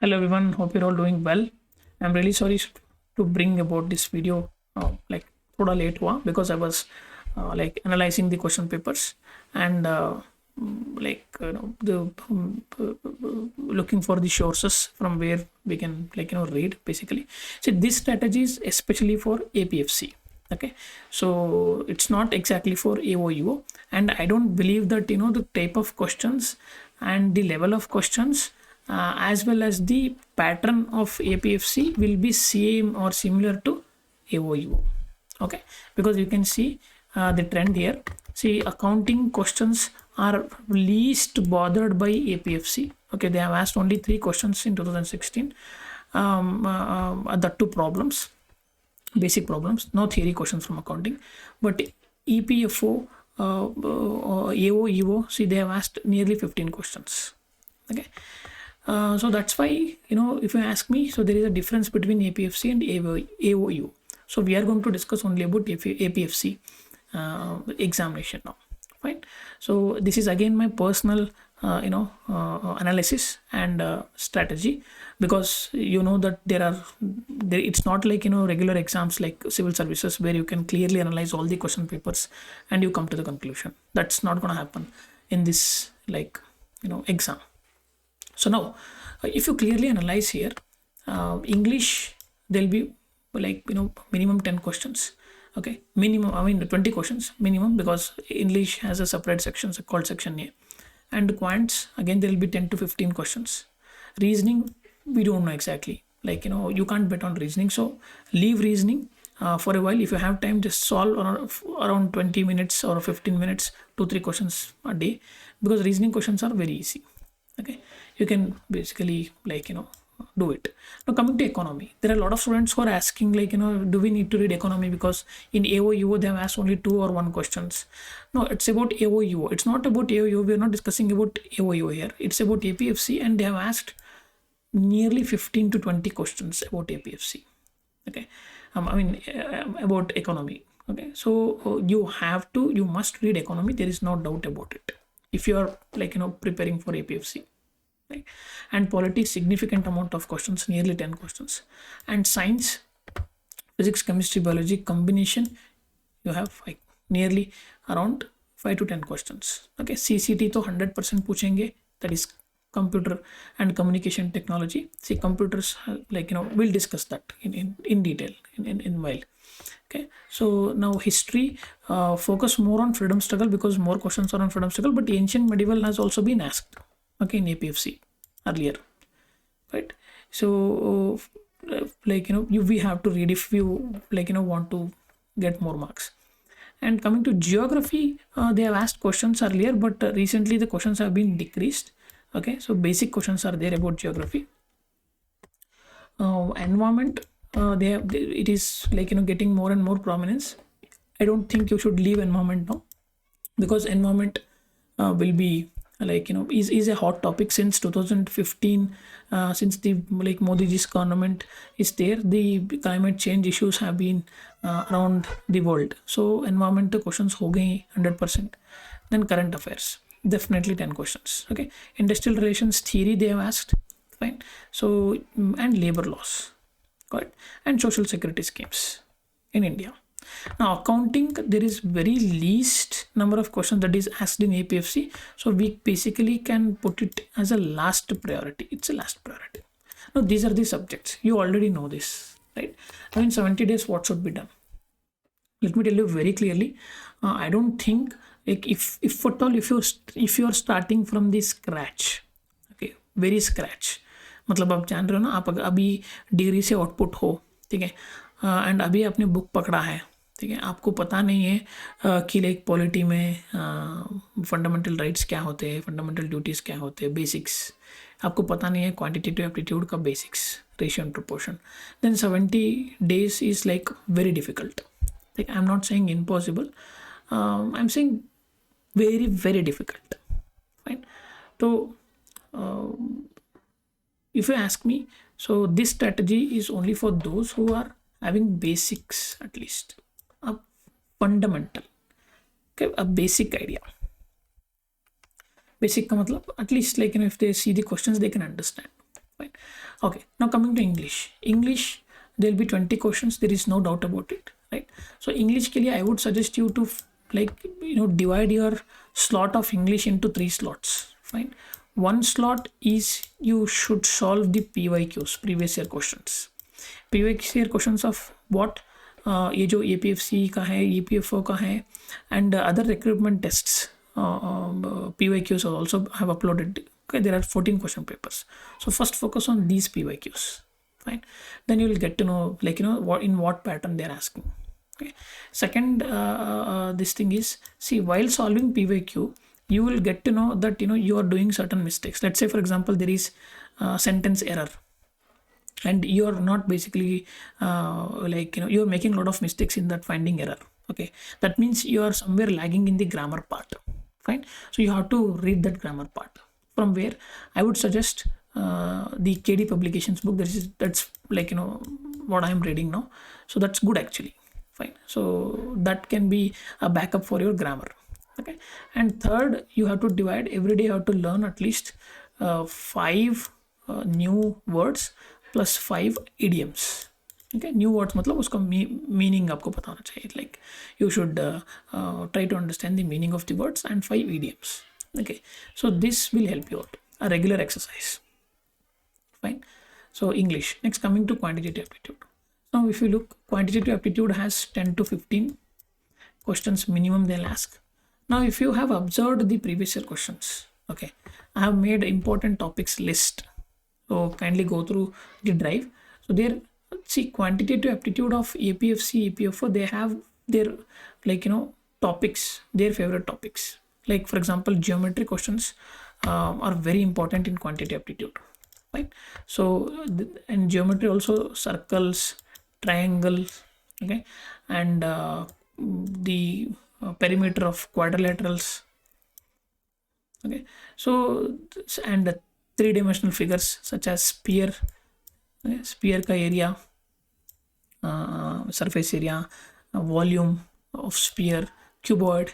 Hello everyone, hope you're all doing well. I'm really sorry to bring about this video like thoda late hua because I was like analyzing the question papers and the looking for the sources from where we can read basically. So this strategy is especially for APFC. Okay, so it's not exactly for AOUO, and I don't believe that the type of questions and the level of questions as well as the pattern of APFC will be same or similar to AOUO. Okay, because you can see the trend here. See, accounting questions are least bothered by APFC. Okay, they have asked only 3 questions in 2016. That 2 problems, basic problems, no theory questions from accounting. But EPFO, AOEO, see, they have asked nearly 15 questions. Okay, so that's why, if you ask me, so there is a difference between APFC and AOU. So we are going to discuss only about APFC examination now. Fine. So this is again my personal analysis and strategy, because that it's not like regular exams like civil services where you can clearly analyze all the question papers and you come to the conclusion. That's not going to happen in this exam. So now, if you clearly analyze here, English, there'll be minimum 10 questions. Okay, minimum, 20 questions minimum, because English has a separate section called section A. And quants, again, there will be 10 to 15 questions. Reasoning, we don't know exactly. You can't bet on reasoning. So leave reasoning for a while. If you have time, just solve around 20 minutes or 15 minutes, 2-3 questions a day, because reasoning questions are very easy. Okay, you can basically do it. Now coming to economy, there are a lot of students who are asking do we need to read economy, because in AOUO they have asked only 2 or 1 questions. No, it's about AOUO, it's not about AOUO. We are not discussing about AOUO here, it's about APFC, and they have asked nearly 15 to 20 questions about APFC. Okay, about economy. Okay, so you must read economy, there is no doubt about it, if you are preparing for APFC. Right? And politics, significant amount of questions, nearly 10 questions. And science, physics, chemistry, biology combination, you have nearly around 5 to 10 questions. Okay, CCT to 100% पूछेंगे, that is computer and communication technology. See, computers we'll discuss that in detail in while. Okay, so now history, focus more on freedom struggle, because more questions are on freedom struggle, but ancient medieval has also been asked, okay, in APFC earlier, right? So we have to read if you want to get more marks. And coming to geography, they have asked questions earlier, but recently the questions have been decreased. Okay, so basic questions are there about geography. Environment, it is getting more and more prominence. I don't think you should leave environment now, because environment will be is a hot topic since 2015. Since the Modi ji's government is there, the climate change issues have been around the world. So environmental questions ho gayi 100%. Then current affairs, definitely 10 questions. Okay, industrial relations theory they have asked. Fine. So and labor laws, got it, and social security schemes in India. Now accounting, there is very least number of questions that is asked in APFC, so we basically can put it as a last priority. It's a last priority. Now these are the subjects, you already know this, right? Now in 70 days what should be done? Let me tell you very clearly. I don't think if at all, if you're starting from the scratch, okay, very scratch, मतलब आप जान रहे हो ना, आप अभी degree से output हो, ठीक है, एंड अभी आपने बुक पकड़ा है, ठीक है, आपको पता नहीं है कि पॉलिटी में फंडामेंटल राइट्स क्या होते हैं, फंडामेंटल ड्यूटीज़ क्या होते हैं, बेसिक्स आपको पता नहीं है, क्वांटिटेटिव एप्टीट्यूड का basics, ratio and proportion, then 70 days is very difficult. I am not saying impossible, I am saying very very difficult. Fine. So if you ask me, so this strategy is only for those who are having basics, at least a fundamental, okay, a basic idea. Basic ka matlab at least if they see the questions they can understand. Fine. Okay, now coming to English, there will be 20 questions. There is no doubt about it, right? So English के लिए I would suggest you to divide your slot of English into 3 slots. Fine. One slot is you should solve the PYQs, previous year questions. previous year questions of what ये जो APFC का है, EPFO का है, and other recruitment tests, PYQs are also have uploaded. Okay, there are 14 question papers. So first focus on these PYQs. Fine. Then you will get to know what pattern they are asking. Okay. Second, this thing is, see, while solving PYQ, you will get to know that you are doing certain mistakes. Let's say, for example, there is sentence error, and you are not basically you are making a lot of mistakes in that finding error. Okay, that means you are somewhere lagging in the grammar part. Fine. So you have to read that grammar part, from where I would suggest the KD publications book. That's what I am reading now, so that's good actually. Fine. So that can be a backup for your grammar. Okay. And third, you have to divide every day. You have to learn at least 5 new words plus 5 idioms. Okay, new words मतलब उसका meaning आपको पता होना चाहिए. Like you should try to understand the meaning of the words and 5 idioms. Okay, so this will help you out. A regular exercise. Fine. So English. Next, coming to quantitative aptitude. Now, if you look, quantitative aptitude has 10 to 15 questions minimum they'll ask. Now, if you have observed the previous year questions, okay, I have made important topics list. So kindly go through the drive. So there, see, quantitative aptitude of APFC, EPFO, they have their topics, their favorite topics. Like for example, geometry questions are very important in quantitative aptitude, right? So and geometry also, circles, triangles, okay, and the perimeter of quadrilaterals. Okay, so and 3-dimensional figures such as sphere, sphere ka area, surface area, volume of sphere, cuboid.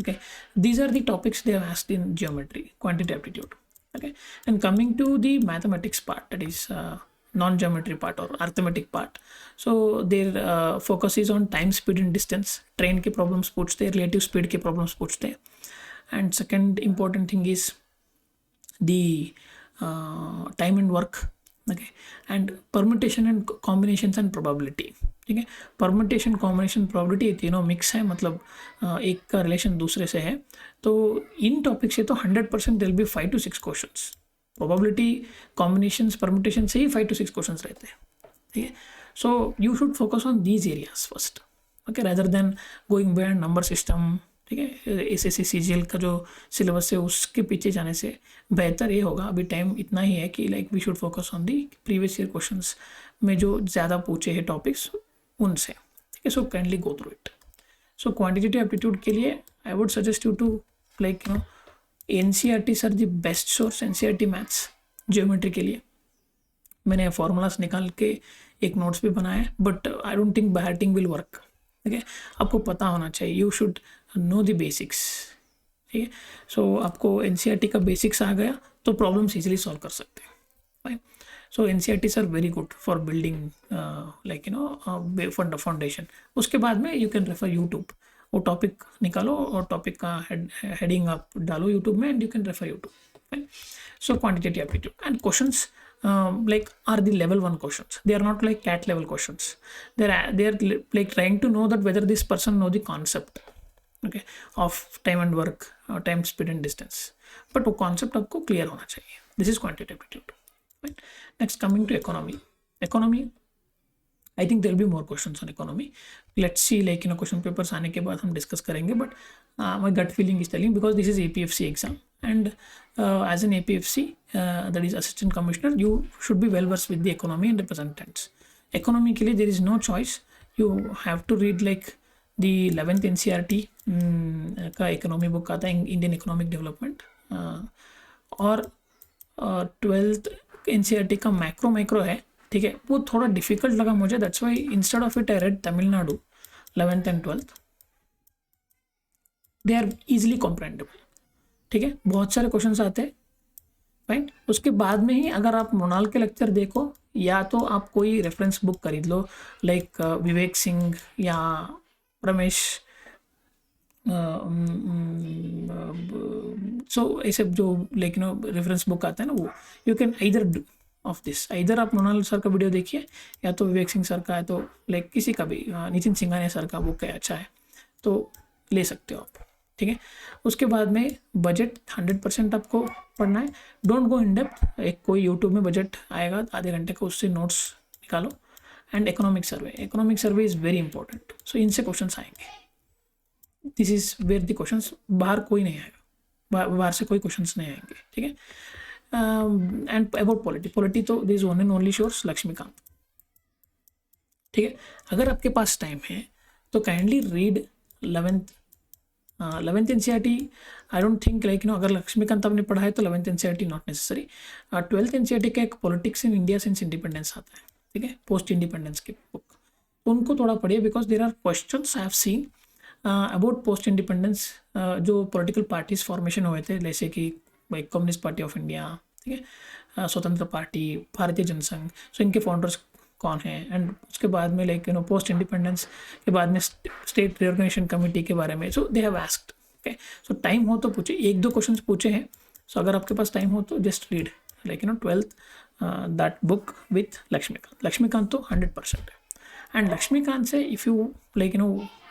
Okay, these are the topics they have asked in geometry, quantitative aptitude. Okay, and coming to the mathematics part, that is non-geometry part or arithmetic part. So their focus is on time, speed and distance. Train के problems पूछते, relative speed के problems पूछते. And second important thing is the time and work. Okay, and permutation and combinations and probability. ठीक है, permutation combination probability तीनों mix है, मतलब एक का रिलेशन दूसरे से है. तो इन टॉपिक से तो 100% there will be 5 to 6 questions. Probability, combinations, permutation से ही 5 to 6 क्वेश्चंस रहते हैं. ठीक है, so you should focus on these areas first. Okay, rather than going beyond number system. ठीक है, एसएससी सीजीएल का जो सिलेबस है उसके पीछे जाने से बेहतर ये होगा. अभी टाइम इतना ही है कि we should focus on the previous year questions में जो ज़्यादा पूछे हैं टॉपिक्स उनसे. ठीक है, so kindly go through it. So quantitative aptitude के लिए I would suggest you to NCERT sir the best source. NCERT maths geometry के लिए मैंने फॉर्मूलाज निकाल के एक नोट्स भी बनाया है, but I don't think by hearting will work. ठीक है, आपको पता होना चाहिए, you should know the basics. ठीक है, सो आपको एनसीईआरटी का बेसिक्स आ गया तो प्रॉब्लम्स इजीली सॉल्व कर सकते हैं. Fine. So NCERTs are very good for building foundation. उसके बाद में यू कैन रेफर यूट्यूब. वो टॉपिक निकालो और टॉपिक का हेडिंग आप डालो यूट्यूब में and you can refer YouTube. Fine. So quantitative aptitude and questions are the level 1 questions. They are not like cat level questions. They are like trying to know that whether this person know the concept, okay, of time and work, time, speed and distance. But वो concept आपको clear होना चाहिए. This is quantitative aptitude. Right? Next, coming to economy. Economy, I think there will be more questions on economy. Let's see, question papers आने के बाद हम discuss करेंगे. But my gut feeling is telling, because this is APFC exam, and as an APFC, that is assistant commissioner, you should be well versed with the economy and representatives. Economy के लिए there is no choice. You have to read the 11th NCERT का economy book आता है, Indian Economic Development, और 12th NCERT का macro है. ठीक है, वो थोड़ा डिफिकल्ट लगा मुझे. That's why instead of it I read Tamil Nadu 11th and 12th. They are easily comprehendable. ठीक है, बहुत सारे क्वेश्चंस आते हैं फाइन। उसके बाद में ही अगर आप मोनाल के लेक्चर देखो या तो आप कोई रेफरेंस बुक खरीद लो, लाइक विवेक सिंह या रमेश, सो ऐसे जो लाइक रेफरेंस बुक आता है ना, वो यू कैन इधर डू ऑफ दिस, इधर आप मोनाल सर का वीडियो देखिए या तो विवेक सिंह सर का है, तो लाइक किसी का भी नितिन सिंघानिया सर का बुक है, अच्छा है, तो ले सकते हो आप, ठीक है। उसके बाद में बजट 100% आपको पढ़ना है, डोंट गो इन डेप्थ, एक कोई यूट्यूब में बजट आएगा आधे घंटे का, उससे नोट्स निकालो। And economic survey is very important, so इनसे क्वेश्चन आएंगे, this is where the question, बाहर कोई नहीं आएगा, बाहर से कोई क्वेश्चन नहीं आएंगे, ठीक है। एंड अबाउट पॉलिटी तो this one and only sources Laxmikanth, ठीक है। अगर आपके पास टाइम है तो kindly read 11th NCERT, I don't think like अगर लक्ष्मीकांत आपने पढ़ा है तो 11th NCERT not necessary. 12th NCERT का एक politics in India since independence आता है, ठीक है, पोस्ट इंडिपेंडेंस की बुक, तो उनको थोड़ा पढ़िए, because there are questions I have seen about post independence, जो पॉलिटिकल पार्टीज फॉर्मेशन हुए थे, जैसे कि कम्युनिस्ट पार्टी ऑफ इंडिया, ठीक है, स्वतंत्र पार्टी, भारतीय जनसंघ, सो इनके फाउंडर्स कौन है, एंड उसके बाद में लाइक पोस्ट इंडिपेंडेंस के बाद में स्टेट रिऑर्गेनाइजेशन कमेटी के बारे में, so they have asked, okay. So time हो तो पूछे, एक दो क्वेश्चंस पूछे हैं, सो अगर आपके पास टाइम हो तो just read like 12th that book with Laxmikanth तो 100% है। एंड लक्ष्मीकांत से if you like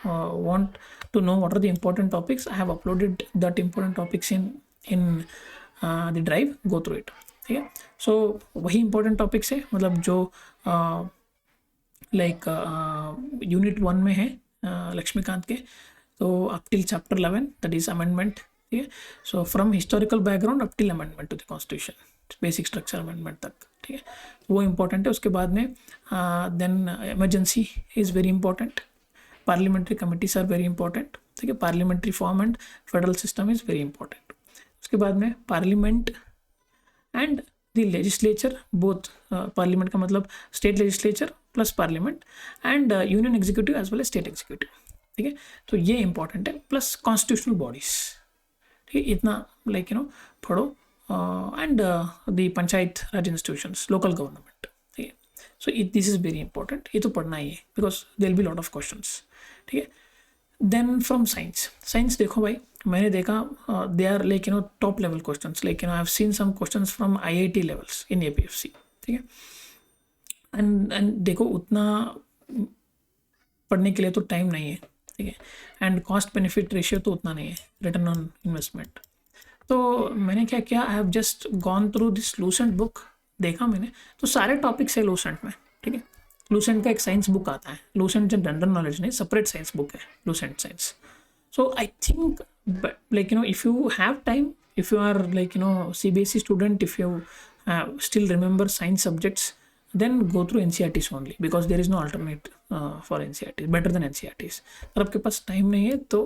want to know what are the important topics, I have uploaded that important topics in the drive, go through it, ठीक है। सो वही important topics है, मतलब जो like unit 1 में है लक्ष्मीकांत के, तो up till chapter 11 that is amendment, ठीक है। So from historical background up till amendment to the constitution, basic structure amendment तक, ठीक है, वो इंपॉर्टेंट है। उसके बाद में then emergency is very important, parliamentary committees are very important, ठीक है, parliamentary form and federal system is very important. उसके बाद में parliament and the legislature, both parliament का मतलब state legislature plus parliament, and union executive as well as state executive, ठीक है, तो ये इंपॉर्टेंट है, प्लस कॉन्स्टिट्यूशनल बॉडीज, ठीक है, इतना लाइक पढ़ो, and the panchayat raj institutions, local government, ठीक है, so this is very important, ये तो पढ़ना ही है because there will be lot of questions, ठीक है। देन फ्रॉम साइंस देखो भाई, मैंने देखा they are like top level questions, like I have seen some questions from IIT levels in APFC, ठीक है। एंड देखो उतना पढ़ने के लिए तो टाइम नहीं है, ठीक है, एंड कॉस्ट बेनिफिट रेशियो तो उतना नहीं है, रिटर्न ऑन इन्वेस्टमेंट। तो मैंने क्या किया, I have just gone through this Lucent book, देखा मैंने तो सारे टॉपिक्स है लूसेंट में, ठीक है। लूसेंट का एक साइंस बुक आता है, लूसेंट जो जनरल नॉलेज नहीं, सेपरेट साइंस बुक है Lucent science. So I think like if you have time, if you are like CBSE student, if you still remember science subjects, then go through NCERTs only, because there is no alternate for NCERTs, better than NCERTs। अगर आपके पास time नहीं है तो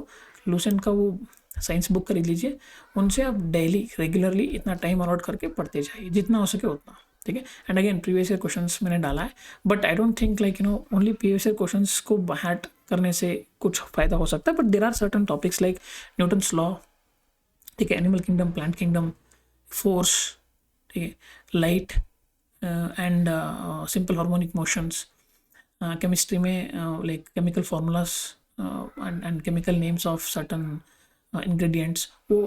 Lucent का वो science book खरीद लीजिए, उनसे आप डेली रेगुलरली इतना टाइम अलॉट करके पढ़ते जाइए, जितना हो सके उतना, ठीक है। And again previous year questions मैंने डाला है, but I don't think like only previous year questions को हैट करने से कुछ फायदा हो सकता है, but there are certain topics like Newton's law, ठीक है, animal kingdom, plant kingdom, force, ठीक है, light and simple harmonic motions, chemistry में like chemical formulas and chemical names of certain ingredients, वो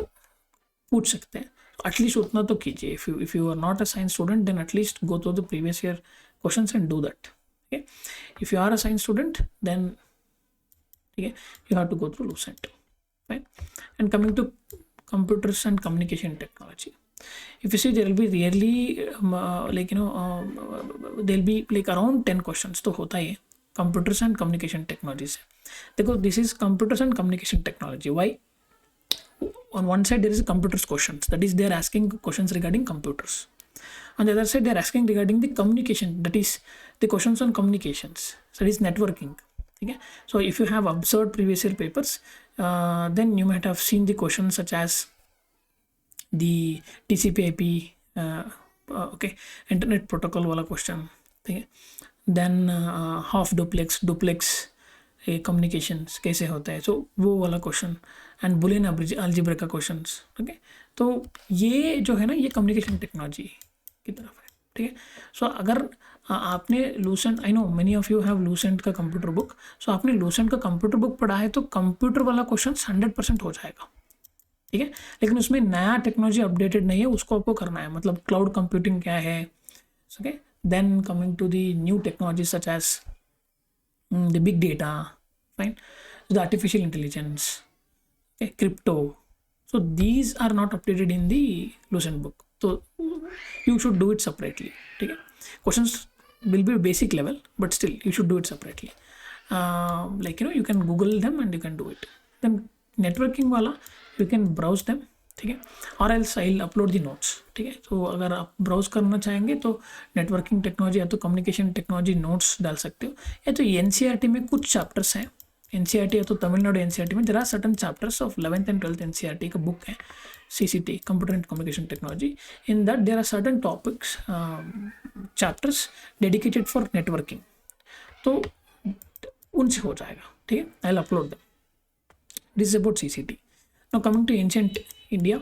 पूछ सकते हैं, एटलीस्ट उतना तो कीजिए। If you are not a science student, then at least go through the previous year questions and do that, okay। If you are a science student, then okay, you have to go through Lucent, right? And coming to computers and communication technology, if you see, there will be really like there will be like around 10 questions तो होता ही है computers and communication technology से। देखो, this is computers and communication technology. Why? On one side there is computers questions, that is they are asking questions regarding computers. On the other side they are asking regarding the communication, that is the questions on communications, so that is networking, okay। So if you have observed previous year papers, then you might have seen the questions such as the TCP/IP, okay, internet protocol wala question, okay, then half duplex, communication कैसे होता है, सो वो वाला question, and Boolean algebra का question. Okay, तो ये जो है ना, ये कम्युनिकेशन टेक्नोलॉजी की तरफ है. ठीक है, सो अगर आपने Lucent, I know many of you have Lucent का कंप्यूटर बुक, सो आपने लूसेंट का कंप्यूटर बुक पढ़ा है तो कंप्यूटर वाला क्वेश्चन 100% हो जाएगा. ठीक है, लेकिन उसमें नया टेक्नोलॉजी अपडेटेड नहीं है, उसको आपको करना है. मतलब क्लाउड कंप्यूटिंग क्या है. Okay, then coming to the new technology such as the big data, fine, the artificial intelligence, crypto. So these are not updated in the Lucent book, so you should do it separately. ठीक है, questions will be basic level but still you should do it separately. Like you can Google them and you can do it. Then networking वाला you can browse them. ठीक है, और else I'll upload the notes. ठीक है, तो अगर आप browse करना चाहेंगे तो नेटवर्किंग टेक्नोलॉजी या तो कम्युनिकेशन टेक्नोलॉजी नोट्स डाल सकते हो, या तो NCERT में कुछ चैप्टर्स हैं. NCERT या तो तमिलनाडु NCERT में there are certain chapters of 11th and 12th NCERT का बुक है, CCT, computer and communication technology. In that there are certain topics, chapters dedicated for networking, तो उनसे हो जाएगा. ठीक है, I will upload them. This is about CCT. Now coming to ancient India,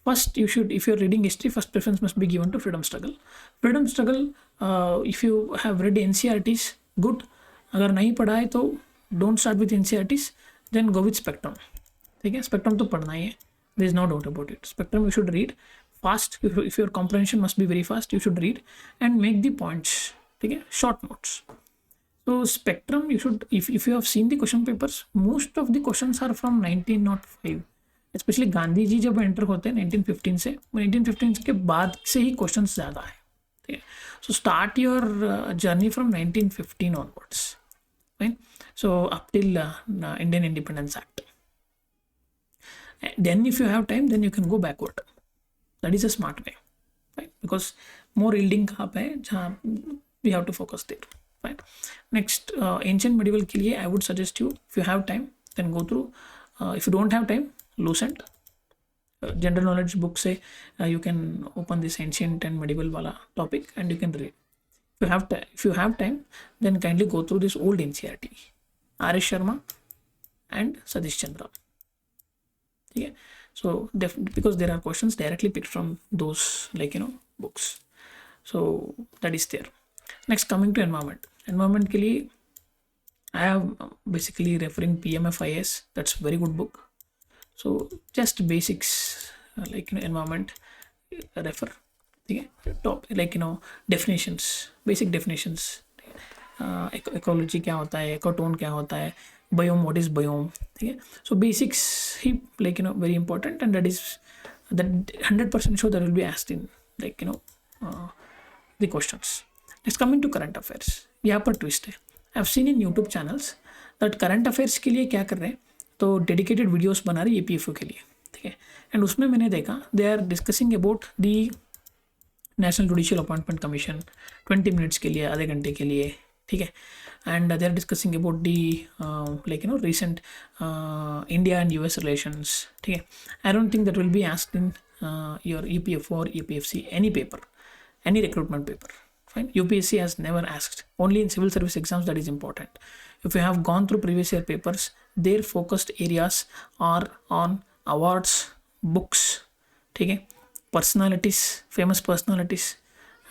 first you should, if you're reading history, first preference must be given to freedom struggle. If you have read NCERTs, good. अगर नहीं पढ़ा है तो don't start with NCERTs, then go with spectrum. ठीक है, spectrum तो पढ़ना ही है, there is no doubt about it. Spectrum you should read fast. If your comprehension must be very fast, you should read and make the points. ठीक है, short notes. So spectrum you should, if you have seen the question papers, most of the questions are from 1905. Specially Gandhi ji जब enter होते हैं 1915 से, 1915 के बाद से ही question ज़्यादा है. ठीक है, so start your journey from 1915 onwards, fine, so up till Indian independence act. Then if you have time then you can go backward. That is a smart way, fine, because more yielding कहाँ पे है, जहाँ we have to focus there. Fine, next ancient medieval के लिए I would suggest you, if you have time then go through. If you don't have time, Lucent, general knowledge book say you can open this ancient and medieval wala topic and you can read. If you have time, then kindly go through this old NCERT, R.S. Sharma and Satish Chandra. Okay, so because there are questions directly picked from those books, so that is there. Next, coming to environment के लिए I am basically referring PMFIS. That's very good book. So just basics environment refer. ठीक है, top definitions, basic definitions. ecology क्या होता है, ecotone क्या होता है, biome, what is biome. ठीक है, so basics he very important, and that 100% sure that will be asked in the questions. Next, coming to current affairs, यहाँ पर twist है. I've seen in YouTube channels that current affairs के लिए क्या कर रहे हैं, तो डेडिकेटेड वीडियोस बना रही APFO के लिए. ठीक है, एंड उसमें मैंने देखा they are discussing about the national judicial appointment commission 20 minutes के लिए, आधे घंटे के लिए. ठीक है, and they are discussing about the recent India and US relations. ठीक है, I don't think that will be asked in your EPFO or EPFC, any paper, any recruitment paper. Fine, UPSC has never asked, only in civil service exams that is important. If you have gone through previous year papers, their focused areas are on awards, books, ठीक है, personalities, famous personalities,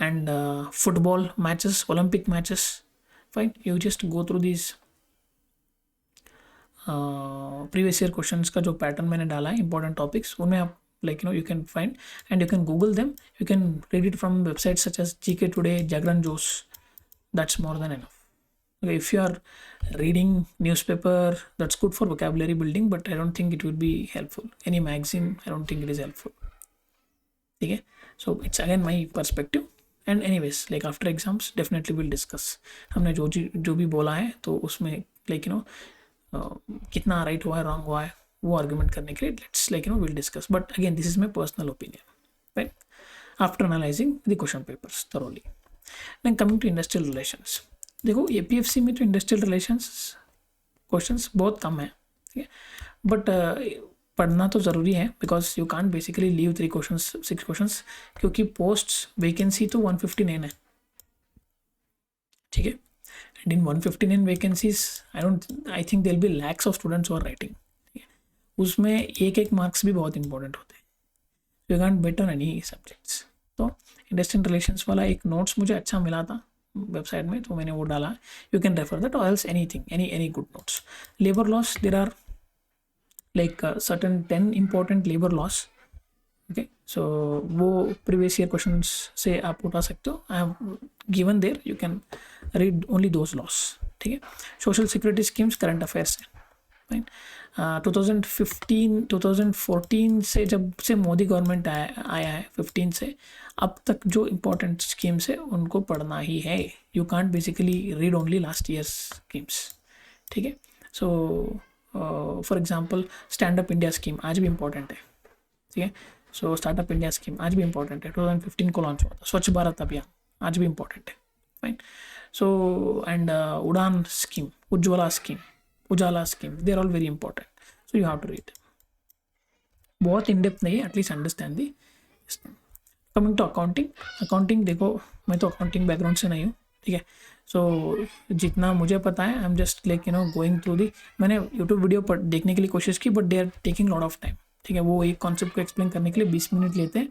and football matches, Olympic matches. Fine, you just go through these previous year questions का जो pattern मैंने डाला है, important topics, उनमें आप you can find and you can Google them. You can read it from websites such as GK Today, Jagran Josh. That's more than enough. Okay, if you are reading newspaper, that's good for vocabulary building, but I don't think it would be helpful. Any magazine, I don't think it is helpful. Okay, so it's again my perspective. And anyways, after exams, definitely we'll discuss. हमने जो भी बोला है तो उसमें कितना right हुआ है, wrong हुआ है, वो आर्ग्यूमेंट करने के लिए let's will discuss. But again this is my personal opinion, right, after analysing the question papers thoroughly. Then coming to industrial relations, देखो APFC में तो इंडस्ट्रियल रिलेशंस क्वेश्चंस बहुत कम है. ठीक है, बट पढ़ना तो ज़रूरी है, because you can't basically leave 3 questions 6 questions, क्योंकि पोस्ट वैकेंसी तो 159 है. ठीक है, and in 159 vacancies I think there'll be lakhs of students who are writing. उसमें एक मार्क्स भी बहुत इंपॉर्टेंट होते हैं. You can't better any subjects. तो इंडस्ट्रियल रिलेशंस वाला एक नोट्स मुझे अच्छा मिला था वेबसाइट में, तो मैंने वो डाला. यू कैन रेफर दैट और else anything, any good notes. Labour laws, there are like certain 10 important labor laws. Okay, so वो previous year questions से आप उठा सकते हो. I have given there, you can read only those laws. ठीक है. Social security schemes current affairs है. Right. 2014 से जब से मोदी गवर्नमेंट आया है 15 से अब तक जो इम्पोर्टेंट स्कीम्स है उनको पढ़ना ही है. You can't basically read only last years schemes. ठीक है. So for example stand up India scheme आज भी इम्पोर्टेंट है. ठीक है. सो स्टार्टअप इंडिया स्कीम आज भी इम्पोर्टेंट है. 2015 को लॉन्च हुआ था. स्वच्छ भारत अभियान आज भी इम्पोर्टेंट है. Fine. So and Udan scheme, Ujjwala scheme, Ujala scheme, they are all very important. So you have to read. बहुत इन डेप्थ नहीं है, at least understand the. Coming to accounting. Accounting देखो, मैं तो अकाउंटिंग बैकग्राउंड से नहीं हूँ. ठीक है. सो जितना मुझे पता है I am just like going through the. मैंने यूट्यूब वीडियो पर देखने के लिए कोशिश की but they are taking lot of time. ठीक है. वो एक कॉन्सेप्ट को एक्सप्लेन करने के लिए 20 मिनट लेते हैं.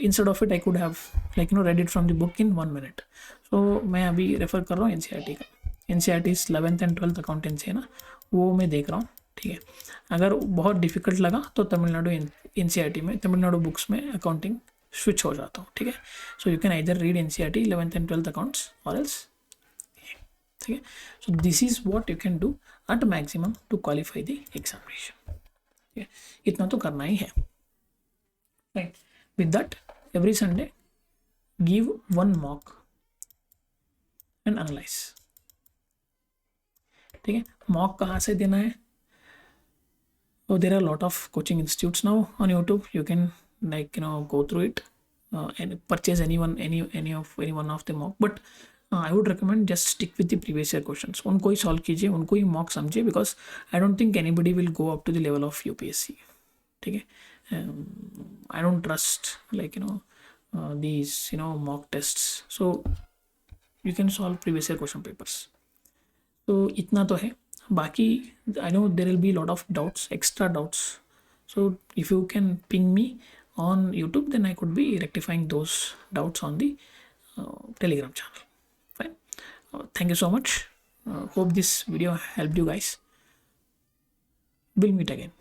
Instead of it I could have read it from the book in 1 minute. So मैं अभी रेफर कर रहा हूँ एनसीईआरटी का. NCERT 11th and 12th accountancy है ना, वो मैं देख रहा हूँ. ठीक है. अगर बहुत डिफिकल्ट लगा तो तमिलनाडु एनसीईआरटी में, तमिलनाडु बुक्स में अकाउंटिंग स्विच हो जाता हूँ. ठीक है. So you can either read NCERT 11th and 12th accounts और एल्स. ठीक है. So this is what you can do at maximum to qualify the examination. ठीक है. इतना तो करना ही है. Right. With that every Sunday give 1 mock and analyse. ठीक है. मॉक कहाँ से देना है? So there are a lot of coaching institutes now on YouTube. You can go through it and purchase any one of the mock. But I would recommend just stick with the previous year questions. उनको ही solve कीजिए, उनको ही mock समझिए, because I don't think anybody will go up to the level of UPSC. ठीक है. I don't trust these mock tests. So you can solve previous year question papers. तो इतना तो है. बाकी I know there will be a lot of doubts, extra doubts. So if you can ping me on YouTube, then I could be rectifying those doubts on the Telegram channel. Fine. Thank you so much. Hope this video helped you guys. We'll meet again.